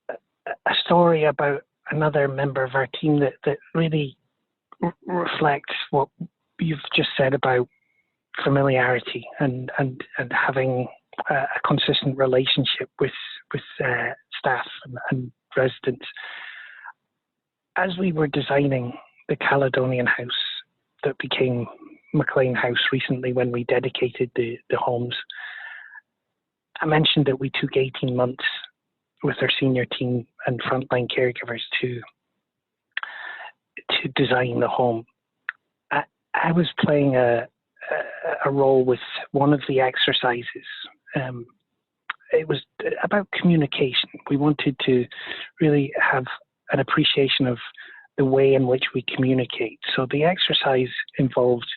S3: a story about another member of our team that really reflects what you've just said about familiarity and having a consistent relationship with staff and residents. As we were designing the Caledonian House that became MacLean House recently, when we dedicated the homes, I mentioned that we took 18 months with our senior team and frontline caregivers to design the home. I was playing a role with one of the exercises. It was about communication. We wanted to really have an appreciation of the way in which we communicate. So the exercise involved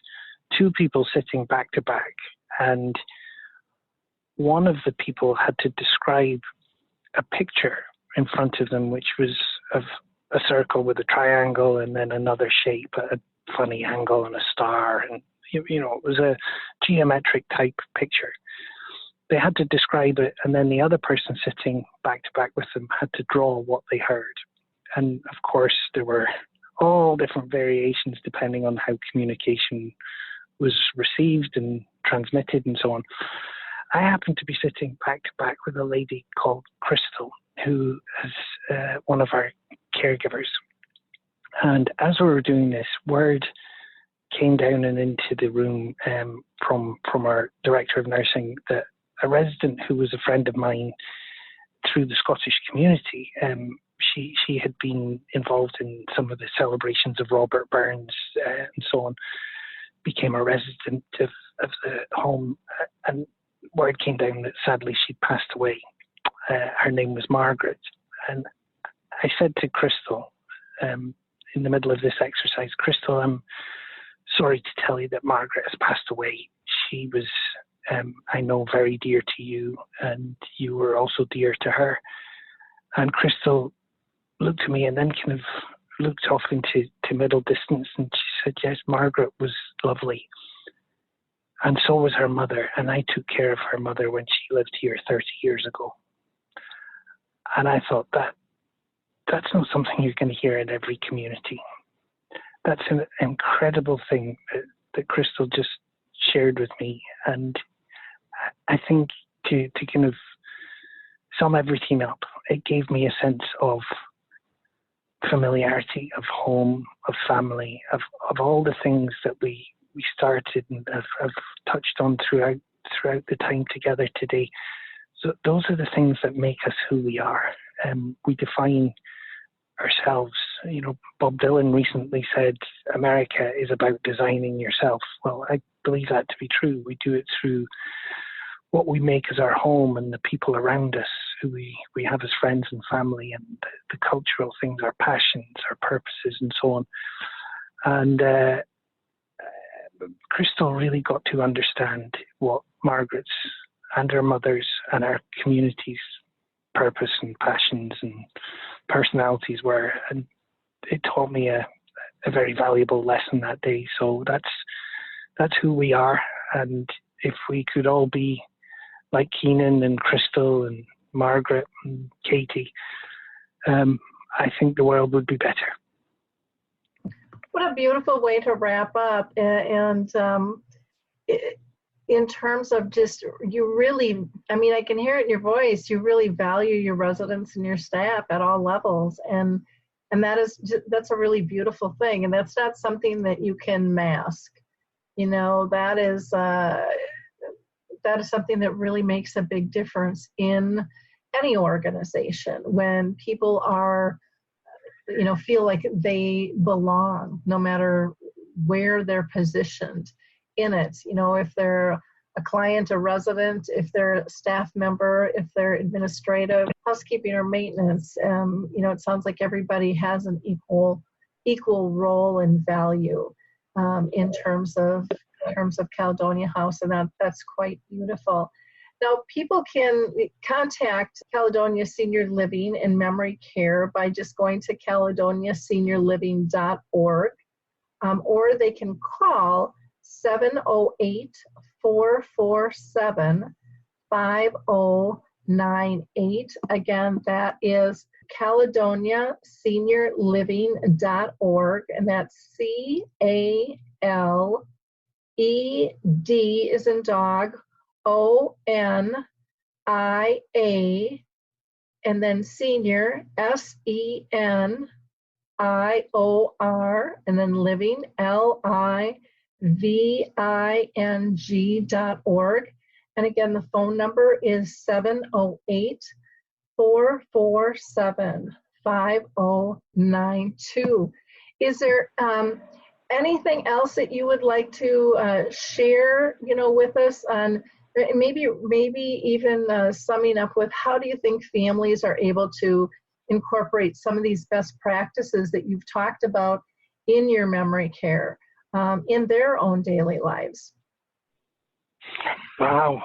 S3: two people sitting back to back, and one of the people had to describe a picture in front of them, which was of a circle with a triangle and then another shape, a funny angle and a star. And, it was a geometric type picture. They had to describe it, and then the other person sitting back to back with them had to draw what they heard. And of course, there were all different variations depending on how communication was received and transmitted and so on. I happened to be sitting back to back with a lady called Crystal, who is one of our caregivers. And as we were doing this, word came down and into the room from our director of nursing that a resident who was a friend of mine through the Scottish community, she had been involved in some of the celebrations of Robert Burns and so on, became a resident of the home, and word came down that sadly she'd passed away. Her name was Margaret. And I said to Crystal, in the middle of this exercise, Crystal, I'm sorry to tell you that Margaret has passed away. She was, I know, very dear to you, and you were also dear to her. And Crystal looked at me and then kind of looked off into middle distance, and she said, yes, Margaret was lovely. And so was her mother, and I took care of her mother when she lived here 30 years ago. And I thought that's not something you're going to hear in every community. That's an incredible thing that Crystal just shared with me. And I think to kind of sum everything up, it gave me a sense of familiarity, of home, of family, of all the things that we started and have touched on throughout the time together today. So those are the things that make us who we are. We define ourselves. You know, Bob Dylan recently said, America is about designing yourself. Well, I believe that to be true. We do it through what we make as our home and the people around us who we have as friends and family, and the cultural things, our passions, our purposes, and so on. And Crystal really got to understand what Margaret's and her mother's and our community's purpose and passions and personalities were, and it taught me a very valuable lesson that day. So that's who we are, and if we could all be like Keenan and Crystal and Margaret and Katie, I think the world would be better.
S2: What a beautiful way to wrap up. And in terms of just, you really, I mean, I can hear it in your voice, you really value your residents and your staff at all levels. And that's a really beautiful thing. And that's not something that you can mask. You know, that is something that really makes a big difference in any organization, when people are, you know, feel like they belong no matter where they're positioned in it. You know, if they're a client, a resident, if they're a staff member, if they're administrative, housekeeping, or maintenance, you know, it sounds like everybody has an equal role and value in terms of Caledonia House, and that's quite beautiful. Now, people can contact Caledonia Senior Living and Memory Care by just going to caledoniaseniorliving.org, or they can call 708-447-5098. Again, that is caledoniaseniorliving.org, and that's CALED as in dog, ONIA, and then senior, SENIOR, and then living, LIVING.org. And again, the phone number is 708-447-5092. Is there anything else that you would like to share, you know, with us on maybe even summing up with, how do you think families are able to incorporate some of these best practices that you've talked about in your memory care in their own daily lives?
S3: Wow,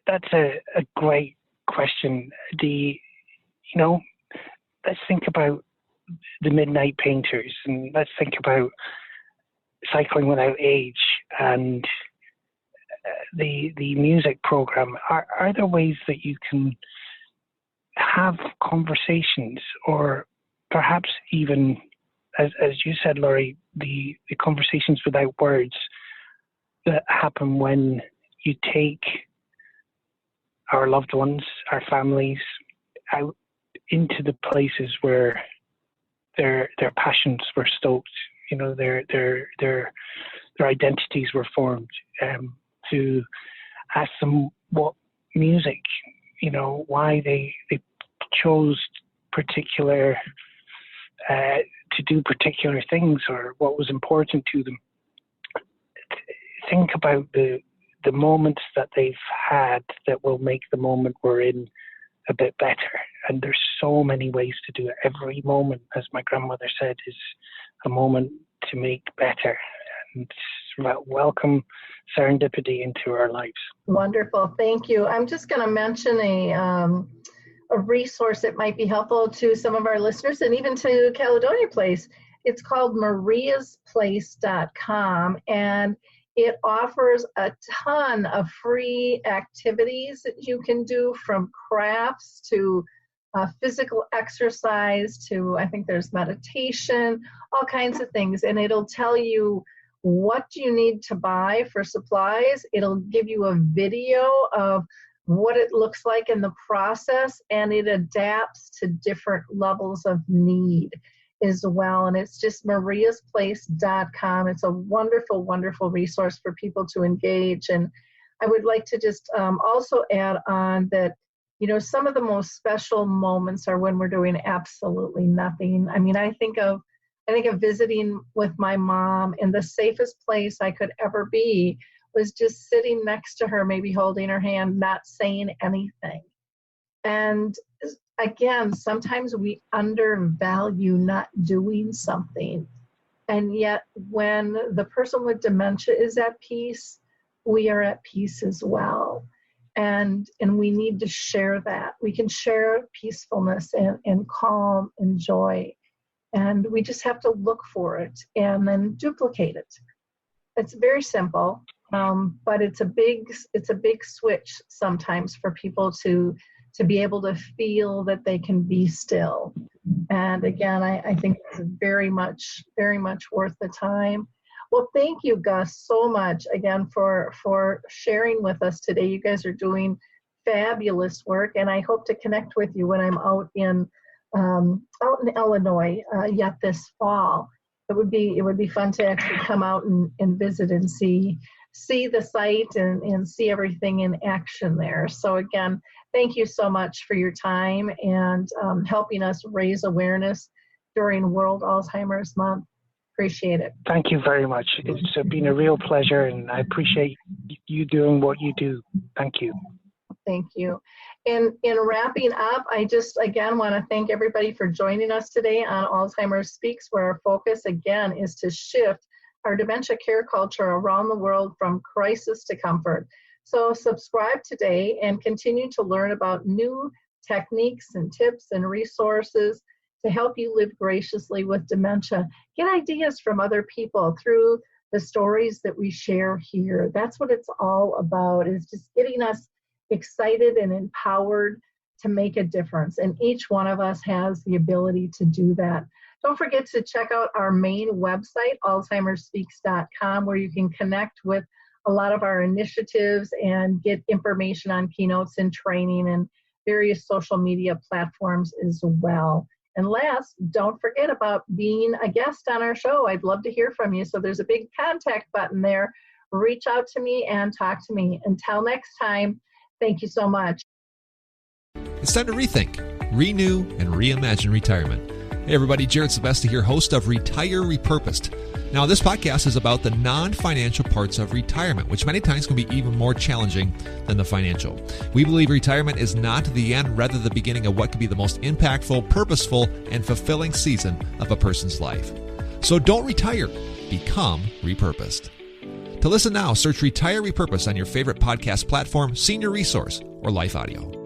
S3: that's a great question. Let's think about the Midnight Painters, and let's think about Cycling Without Age and the music program. Are there ways that you can have conversations or perhaps even, as you said, Laurie, the conversations without words that happen when you take our loved ones, our families, out into the places where their passions were stoked, their identities were formed, to ask them what music, why they chose particular to do particular things, or what was important to them. Think about the moments that they've had that will make the moment we're in a bit better. And there's so many ways to do it. Every moment, as my grandmother said, is a moment to make better. And welcome serendipity into our lives.
S2: Wonderful. Thank you. I'm just going to mention a resource that might be helpful to some of our listeners and even to Caledonia Place. It's called mariasplace.com, and it offers a ton of free activities that you can do, from crafts to physical exercise to, I think there's meditation, all kinds of things. And it'll tell you what you need to buy for supplies. It'll give you a video of what it looks like in the process, and it adapts to different levels of need as well. And it's just mariasplace.com. It's a wonderful, wonderful resource for people to engage. And I would like to just also add on that, some of the most special moments are when we're doing absolutely nothing. I mean, I think of visiting with my mom, and the safest place I could ever be was just sitting next to her, maybe holding her hand, not saying anything. And again, sometimes we undervalue not doing something. And yet when the person with dementia is at peace, we are at peace as well. And we need to share that. We can share peacefulness and calm and joy. And we just have to look for it and then duplicate it. It's very simple, but it's a big switch sometimes for people to be able to feel that they can be still. And again, I think it's very much worth the time. Well, thank you, Gus, so much again for sharing with us today. You guys are doing fabulous work, and I hope to connect with you when I'm out in Illinois yet this fall. It would be fun to actually come out and visit and see the site and see everything in action there. So again, thank you so much for your time and helping us raise awareness during World Alzheimer's Month. Appreciate it.
S3: Thank you very much. It's been a real pleasure, and I appreciate you doing what you do. Thank you.
S2: Thank you. In wrapping up, I just again want to thank everybody for joining us today on Alzheimer's Speaks, where our focus again is to shift our dementia care culture around the world from crisis to comfort. So subscribe today and continue to learn about new techniques and tips and resources to help you live graciously with dementia. Get ideas from other people through the stories that we share here. That's what it's all about, is just getting us excited and empowered to make a difference. And each one of us has the ability to do that. Don't forget to check out our main website, alzheimerspeaks.com, where you can connect with a lot of our initiatives and get information on keynotes and training and various social media platforms as well. And last, don't forget about being a guest on our show. I'd love to hear from you. So there's a big contact button there. Reach out to me and talk to me. Until next time, thank you so much.
S4: It's time to rethink, renew, and reimagine retirement. Hey everybody, Jared Sylvester here, host of Retire Repurposed. Now this podcast is about the non-financial parts of retirement, which many times can be even more challenging than the financial. We believe retirement is not the end, rather the beginning of what could be the most impactful, purposeful, and fulfilling season of a person's life. So don't retire, become repurposed. To listen now, search Retire Repurposed on your favorite podcast platform, Senior Resource, or Life Audio.